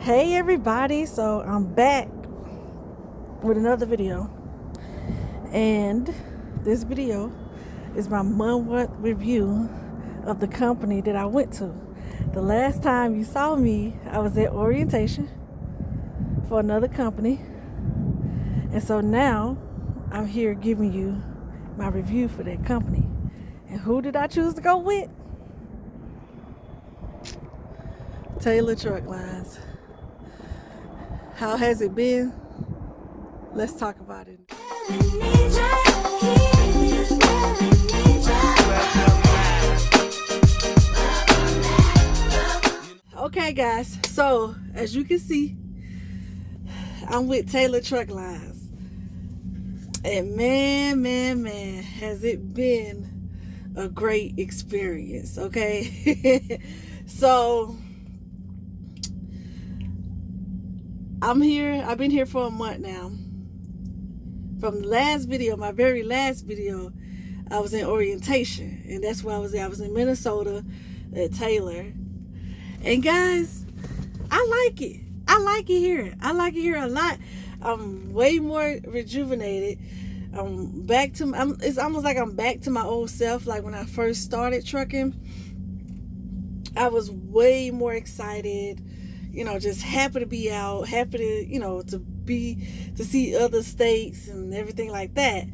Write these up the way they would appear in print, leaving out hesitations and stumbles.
Hey everybody, so I'm back with another video, and this video is my month review of the company that I went to. The last time you saw me, I was at orientation for another company, and so now I'm here giving you my review for that company. And who did I choose to go with? Taylor Truck Lines. How has it been? Let's talk about it. Okay guys, so as you can see, I'm with Taylor Truck Lines. And man, has it been a great experience, okay? So I'm here. I've been here for a month now. From the last video, my very last video, I was in orientation, and that's where I was at. I was in Minnesota at Taylor. And guys, I like it. I like it here. I like it here a lot. I'm way more rejuvenated. It's almost like I'm back to my old self. Like when I first started trucking, I was way more excited. Just happy to be out, happy to, to see other states and everything like that.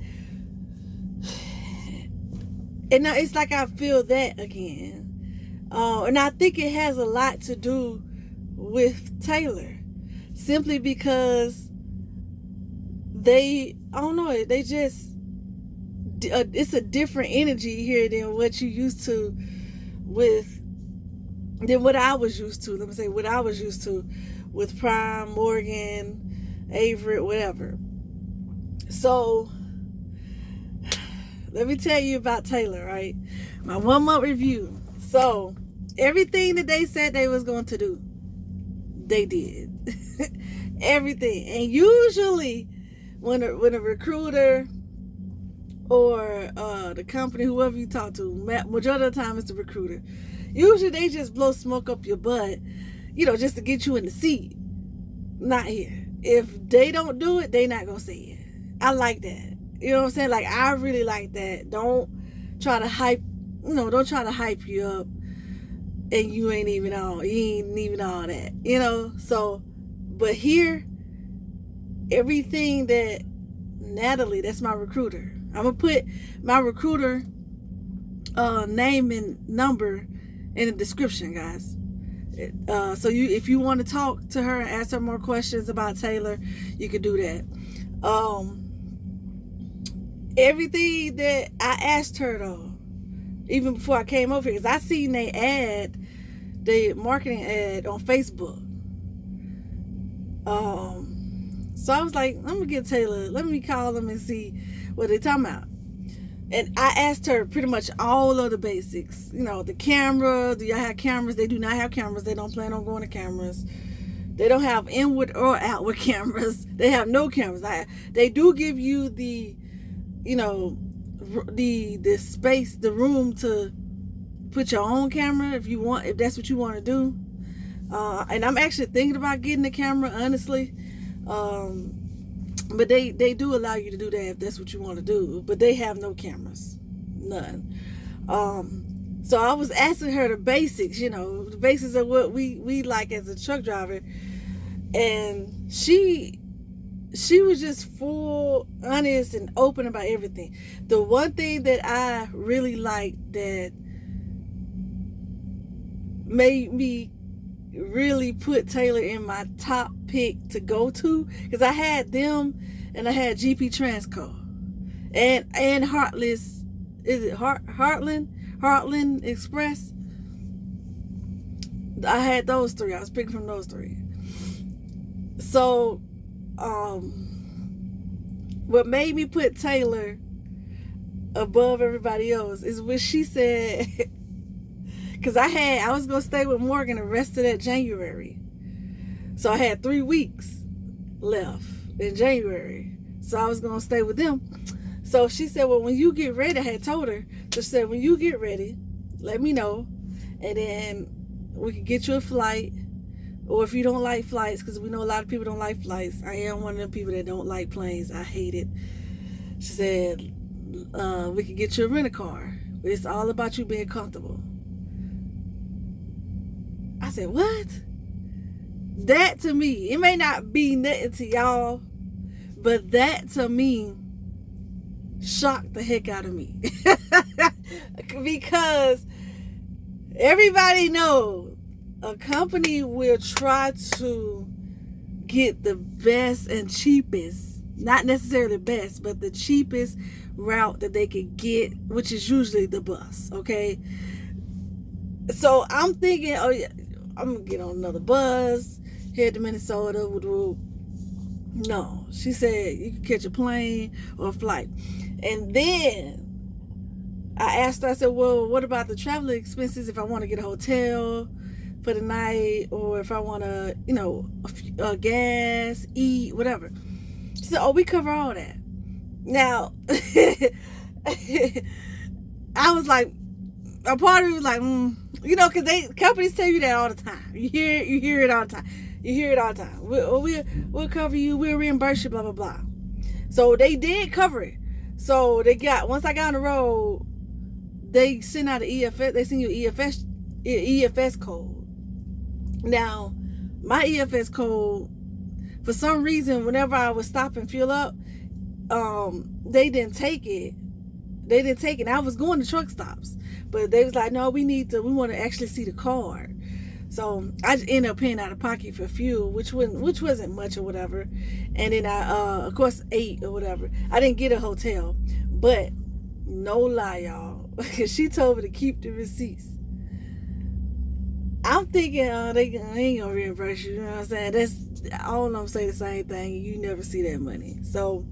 And now it's like I feel that again. And I think it has a lot to do with Taylor. Simply because it's a different energy here than what you used to than what I was used to. Let me say what I was used to with Prime, Morgan, Avery, whatever. So let me tell you about Taylor, right? My 1 month review. So everything that they said they was going to do, they did. Everything. And usually when a recruiter or the company, whoever you talk to, majority of the time it's the recruiter. Usually they just blow smoke up your butt, just to get you in the seat. Not here. If they don't do it, they not gonna say it. I like that. You know what I'm saying? Like, I really like that. Don't try to hype you up and you ain't even all that. So, but here, everything that Natalie, that's my recruiter. I'm gonna put my recruiter name and number in the description, guys. So if you want to talk to her and ask her more questions about Taylor, you could do that. Everything that I asked her, though, even before I came over here, because I seen the marketing ad on Facebook. So I was like, I'm gonna get Taylor, let me call them and see what they talking about. And I asked her pretty much all of the basics. The camera, do y'all have cameras? They do not have cameras. They don't plan on going to cameras. They don't have inward or outward cameras. They have no cameras. They do give you the space, the room to put your own camera if that's what you want to do. And I'm actually thinking about getting a camera, honestly. But they do allow you to do that if that's what you want to do. But they have no cameras. None. So I was asking her the basics, the basics of what we like as a truck driver. And she was just full, honest, and open about everything. The one thing that I really liked that made me really put Taylor in my top pick to go to, because I had them and I had GP Transco and Heartless, is it Heartland Express? I had those three. I was picking from those three. So what made me put Taylor above everybody else is what she said. Because I was going to stay with Morgan the rest of that January. So I had 3 weeks left in January. So I was going to stay with them. So she said, well, when you get ready, I had told her. So she said, when you get ready, let me know. And then we could get you a flight or if you don't like flights, because we know a lot of people don't like flights. I am one of them people that don't like planes. I hate it. She said, we could get you a rent-a-car. It's all about you being comfortable. I said, what? That to me, it may not be nothing to y'all, but that to me shocked the heck out of me. Because everybody knows a company will try to get the best and cheapest, not necessarily best, but the cheapest route that they could get, which is usually the bus, okay? So I'm thinking, oh yeah, I'm gonna get on another bus, head to Minnesota. No, she said you can catch a plane or a flight. And then I asked her, I said, well, what about the traveling expenses if I want to get a hotel for the night, or if I want to, gas, eat, whatever. She said, oh, we cover all that. Now, I was like, a part of me was like, because companies tell you that all the time. You hear it all the time. You hear it all the time. We'll cover you. We'll reimburse you. Blah blah blah. So they did cover it. So once I got on the road, they sent out an EFS. They send you an EFS code. Now, my EFS code, for some reason, whenever I would stop and fill up, they didn't take it. I was going to truck stops, but they was like, no, we want to actually see the card. So I ended up paying out of pocket for fuel, which wasn't much or whatever. And then I, of course, ate or whatever. I didn't get a hotel, but no lie, y'all, she told me to keep the receipts. I'm thinking, they ain't gonna reimburse you. You know what I'm saying? That's all of them say the same thing, and you never see that money. So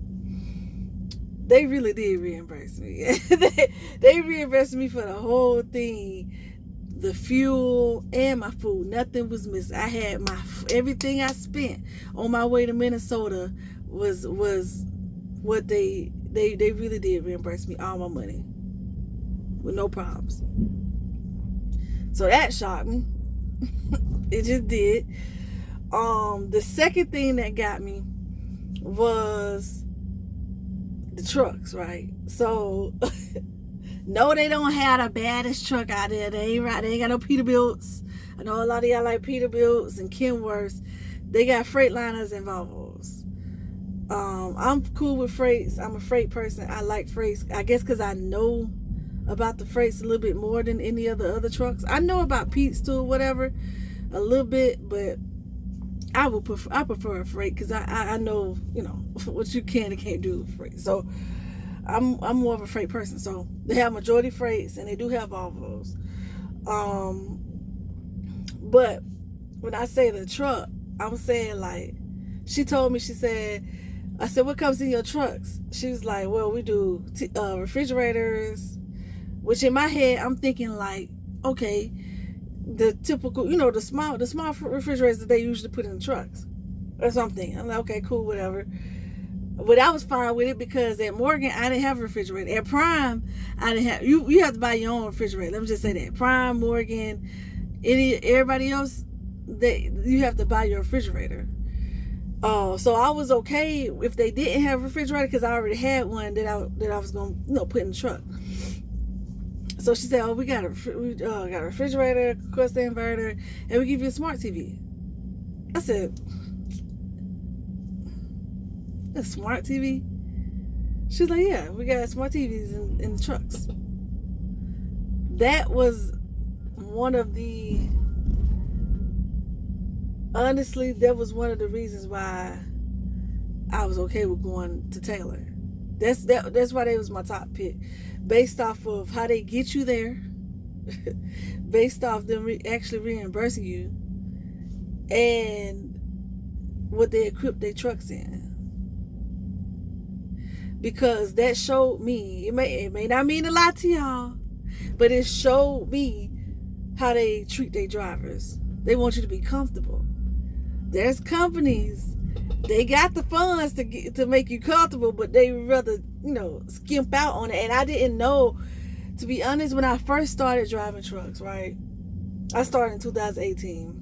they really did reimburse me. they reimbursed me for the whole thing, the fuel and my food. Nothing was missing. I had everything I spent on my way to Minnesota was what they really did reimburse me, all my money with no problems. So that shocked me. It just did. The second thing that got me was the trucks, right? So no, they don't have the baddest truck out there. They ain't right. They ain't got no Peterbilts. I know a lot of y'all like Peterbilts and Kenworths. They got Freightliners and Volvos. I'm cool with freights. I'm a freight person. I like freights. I guess because I know about the freights a little bit more than any of the other trucks. I know about Pete's too, whatever, a little bit, but I prefer a freight because I know, what you can and can't do with freight. So I'm more of a freight person. So they have majority freights and they do have Volvos. But when I say the truck, I'm saying, like, she told me, I said, what comes in your trucks? She was like, well, we do refrigerators, which in my head, I'm thinking like, okay, the typical, the small refrigerators that they usually put in the trucks. That's what I'm thinking. I'm like, okay, cool, whatever. But I was fine with it because at Morgan, I didn't have a refrigerator. At Prime, I didn't have, you have to buy your own refrigerator. Let me just say that. Prime, Morgan, everybody else, you have to buy your refrigerator. So I was okay if they didn't have a refrigerator because I already had one that I was going to put in the truck. So she said, oh, we got a refrigerator, of course, the inverter, and we give you a smart TV. I said, a smart TV? She was like, yeah, we got smart TVs in the trucks. That was one of the, honestly, that was one of the reasons why I was okay with going to Taylor. That's why they was my top pick, based off of how they get you there, based off them actually reimbursing you, and what they equip their trucks in. Because that showed me, it may not mean a lot to y'all, but it showed me how they treat their drivers. They want you to be comfortable. There's companies, they got the funds to make you comfortable, but they rather, skimp out on it. And I didn't know, to be honest, when I first started driving trucks, right? I started in 2018.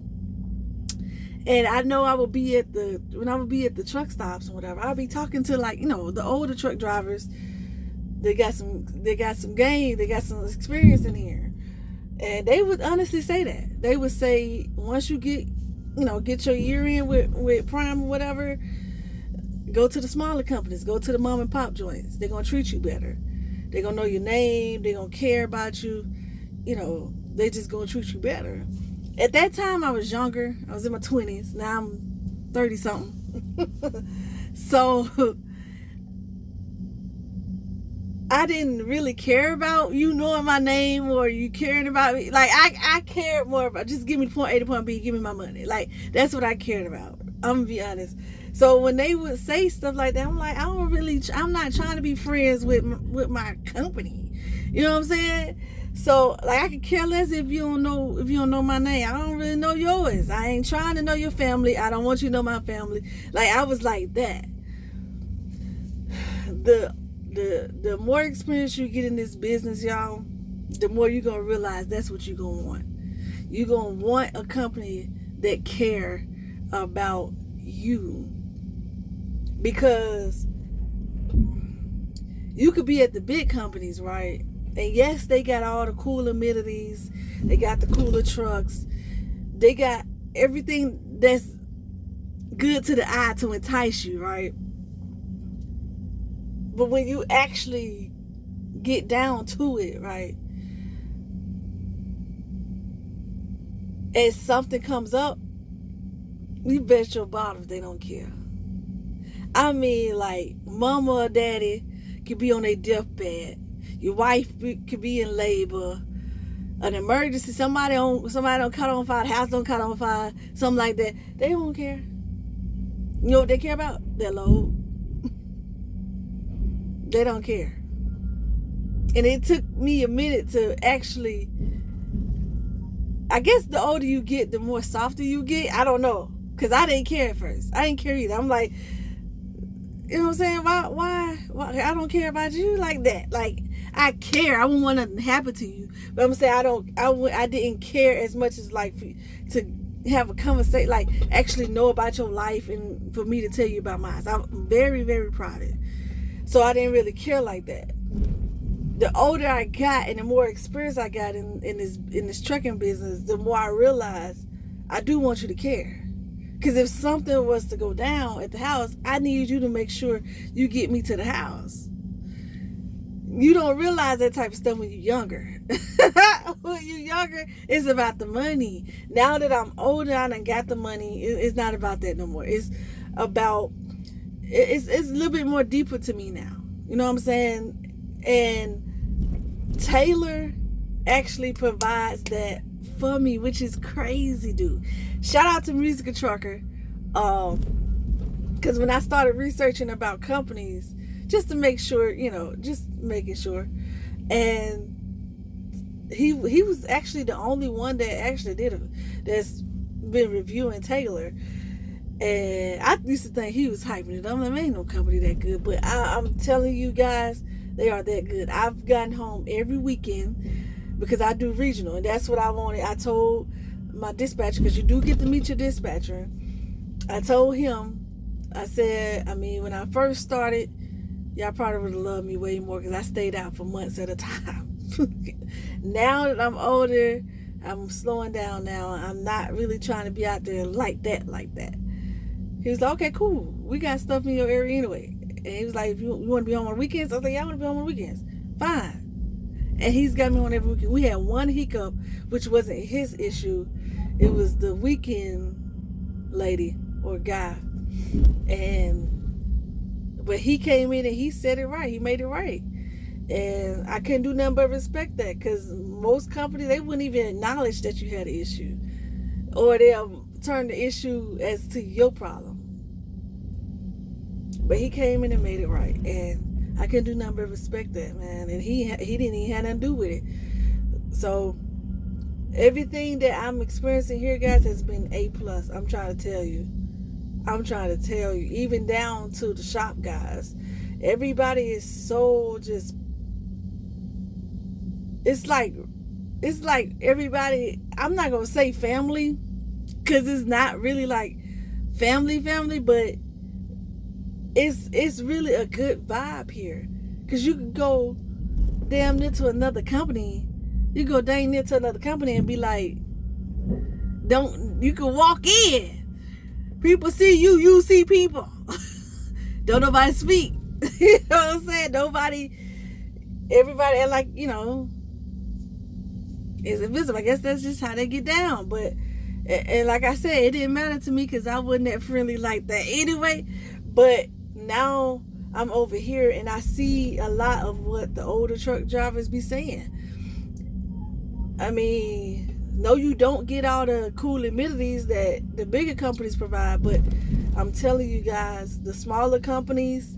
And I know I would be when I would be at the truck stops and whatever, I'll be talking to, like, the older truck drivers. They got some game, they got some experience in here. And they would honestly say that. They would say, once you get your year in with Prime or whatever, go to the smaller companies, go to the mom and pop joints. They're going to treat you better. They're going to know your name. They're going to care about you. They just going to treat you better. At that time, I was younger. I was in my 20s. Now I'm 30-something. So I didn't really care about you knowing my name or you caring about me. Like, I cared more about just give me point A to point B, give me my money. Like, that's what I cared about. I'm going to be honest. So when they would say stuff like that, I'm like, I'm not trying to be friends with my company. You know what I'm saying? So, like, I could care less if you don't know my name. I don't really know yours. I ain't trying to know your family. I don't want you to know my family. Like, I was like that. The more experience you get in this business, y'all, the more you're going to realize that's what you're going to want. You're going to want a company that care about you. Because you could be at the big companies, right? And yes, they got all the cool amenities. They got the cooler trucks. They got everything that's good to the eye to entice you, right? But when you actually get down to it, right? And something comes up, you bet your bottom they don't care. I mean, like, mama or daddy could be on their deathbed. Your wife could be in labor. An emergency, somebody don't cut on fire, the house don't cut on fire, something like that. They don't care. You know what they care about? Their load. They don't care. And it took me a minute to actually, I guess the older you get, the more softer you get. I don't know. Because I didn't care at first. I didn't care either. I'm like, you know what I'm saying? Why? I don't care about you like that. Like, I care. I wouldn't want nothing to happen to you. But I'm saying I didn't care as much as, like, to have a conversation, like, actually know about your life and for me to tell you about mine. So I'm very, very private. So I didn't really care like that. The older I got and the more experience I got in this trucking business, the more I realized I do want you to care. Because if something was to go down at the house, I need you to make sure you get me to the house. You don't realize that type of stuff when you're younger. When you're younger, it's about the money. Now that I'm older, I done got the money. It's not about that no more. It's about, it's a little bit more deeper to me now. You know what I'm saying? And Taylor actually provides that for me, which is crazy, dude. Shout out to Music Trucker. Because when I started researching about companies, just to make sure, just making sure. And he was actually the only one that actually that's been reviewing Taylor. And I used to think he was hyping it. I'm like, ain't no company that good. But I'm telling you guys, they are that good. I've gotten home every weekend because I do regional. And that's what I wanted. I told my dispatcher, because you do get to meet your dispatcher. I told him, I said, when I first started, y'all probably would have loved me way more because I stayed out for months at a time. Now that I'm older, I'm slowing down now. I'm not really trying to be out there like that. He was like, okay, cool. We got stuff in your area anyway. And he was like, you want to be home on weekends? I was like, yeah, I want to be home on weekends. Fine. And he's got me on every weekend. We had one hiccup, which wasn't his issue. It was the weekend lady or guy. But he came in and he said it right. He made it right. And I couldn't do nothing but respect that, because most companies, they wouldn't even acknowledge that you had an issue. Or they'll turn the issue as to your problem. But he came in and made it right. And I couldn't do nothing but respect that, man. And he didn't even have nothing to do with it. So everything that I'm experiencing here, guys, has been A+. I'm trying to tell you. Even down to the shop guys. Everybody is so just, it's like everybody, I'm not going to say family, because it's not really like family, but it's really a good vibe here. Because you can go damn near to another company. You go dang near to another company and be like, you can walk in. People see you, you see people. Don't nobody speak. You know what I'm saying? Everybody, like, is invisible. I guess that's just how they get down. But, and like I said, it didn't matter to me because I wasn't that friendly like that anyway. But now I'm over here and I see a lot of what the older truck drivers be saying. I mean, no, you don't get all the cool amenities that the bigger companies provide, but I'm telling you guys, the smaller companies,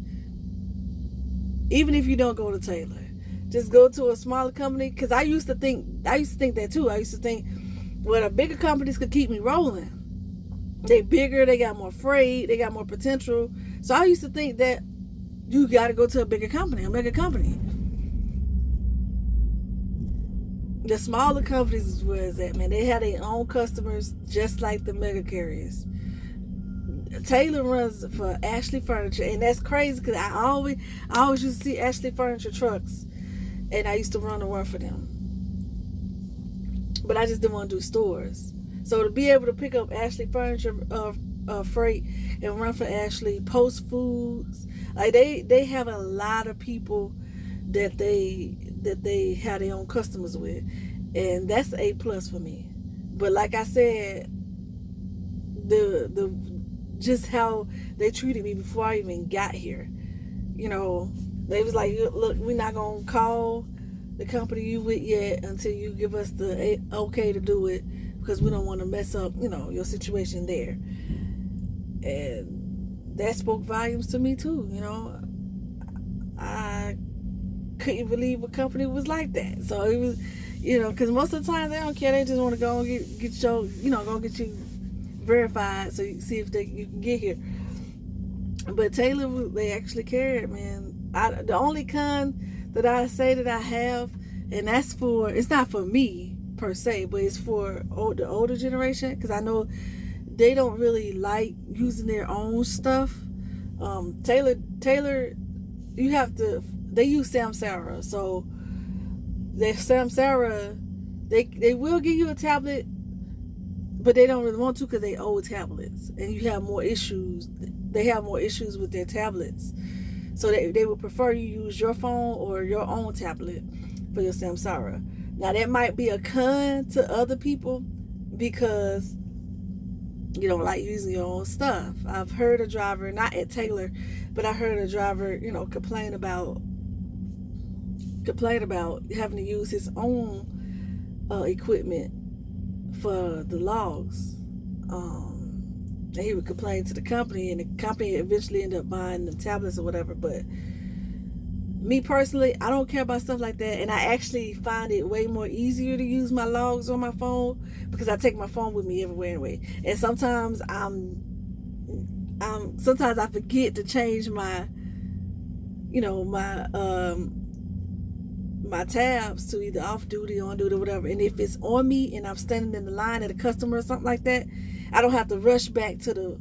even if you don't go to Taylor, just go to a smaller company. Because I used to think that too. I used to think, well, the bigger companies could keep me rolling. They bigger, they got more freight, they got more potential. So I used to think that you got to go to a bigger company. The smaller companies is where it's at, man. They have their own customers, just like the mega carriers. Taylor runs for Ashley Furniture, and that's crazy because I always used to see Ashley Furniture trucks, and I used to run for them. But I just didn't want to do stores. So to be able to pick up Ashley Furniture freight and run for Ashley Post Foods, like they have a lot of people that they have their own customers with, and that's a plus for me. But like I said, the just how they treated me before I even got here, they was like, look, we're not gonna call the company you with yet until you give us the okay to do it, because we don't want to mess up your situation there. And that spoke volumes to me too. I couldn't believe a company was like that. So it was, because most of the time they don't care. They just want to go and get your, go get you verified so you can see if you can get here. But Taylor, they actually cared, man. The only con that I say that I have, and that's it's not for me per se, but it's for the older generation, because I know they don't really like using their own stuff. Taylor, you have to. They use Samsara, so Samsara, they will give you a tablet, but they don't really want to because they old tablets, and you have more issues. They have more issues with their tablets, so they would prefer you use your phone or your own tablet for your Samsara. Now that might be a con to other people because you don't like using your own stuff. I've heard a driver, not at Taylor, but I heard a driver, complain about having to use his own equipment for the logs. And he would complain to the company, and the company eventually ended up buying the tablets or whatever. But me personally, I don't care about stuff like that, and I actually find it way more easier to use my logs on my phone because I take my phone with me everywhere anyway. And sometimes sometimes I forget to change my my tabs to either off duty, on duty, or whatever. And if it's on me and I'm standing in the line at a customer or something like that, I don't have to rush back to the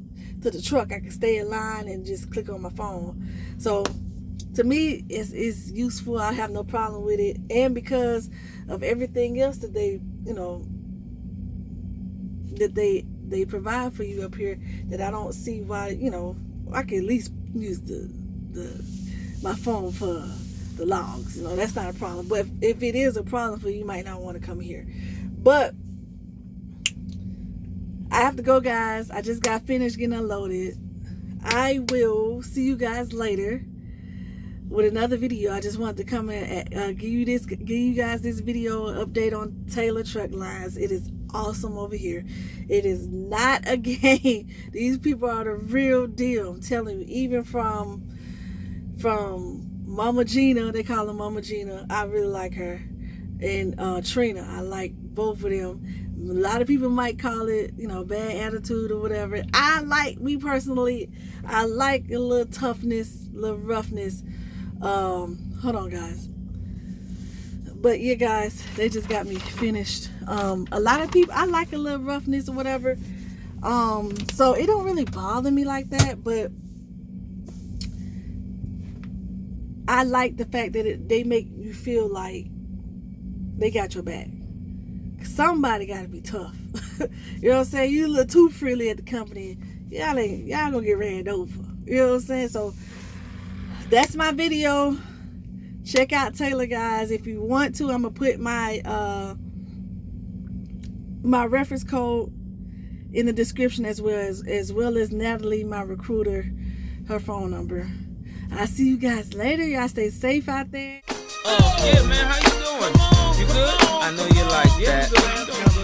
truck. I can stay in line and just click on my phone. So to me, it's useful. I have no problem with it. And because of everything else that they they provide for you up here, that I don't see why I can at least use my phone for the logs. That's not a problem. But if it is a problem for you, you might not want to come here. But I have to go, guys. I just got finished getting unloaded. I will see you guys later with another video. I just wanted to come and give you guys this video update on Taylor Truck Lines. It is awesome over here. It is not a game. These people are the real deal. I'm telling you. Even from Mama Gina, they call her Mama Gina. I really like her. And Trina, I like both of them. A lot of people might call it, bad attitude or whatever. Me personally, I like a little toughness, a little roughness. Hold on, guys. But yeah, guys, they just got me finished. A lot of people, I like a little roughness or whatever. So it don't really bother me like that, but I like the fact that they make you feel like they got your back. Somebody got to be tough. You know what I'm saying? You look too freely at the company, y'all gonna get ran over. You know what I'm saying? So that's my video. Check out Taylor, guys. If you want to, I'm gonna put my my reference code in the description, as well as Natalie, my recruiter, her phone number. I'll see you guys later. Y'all stay safe out there. Yeah, man, how you doing? You good? I know you like that.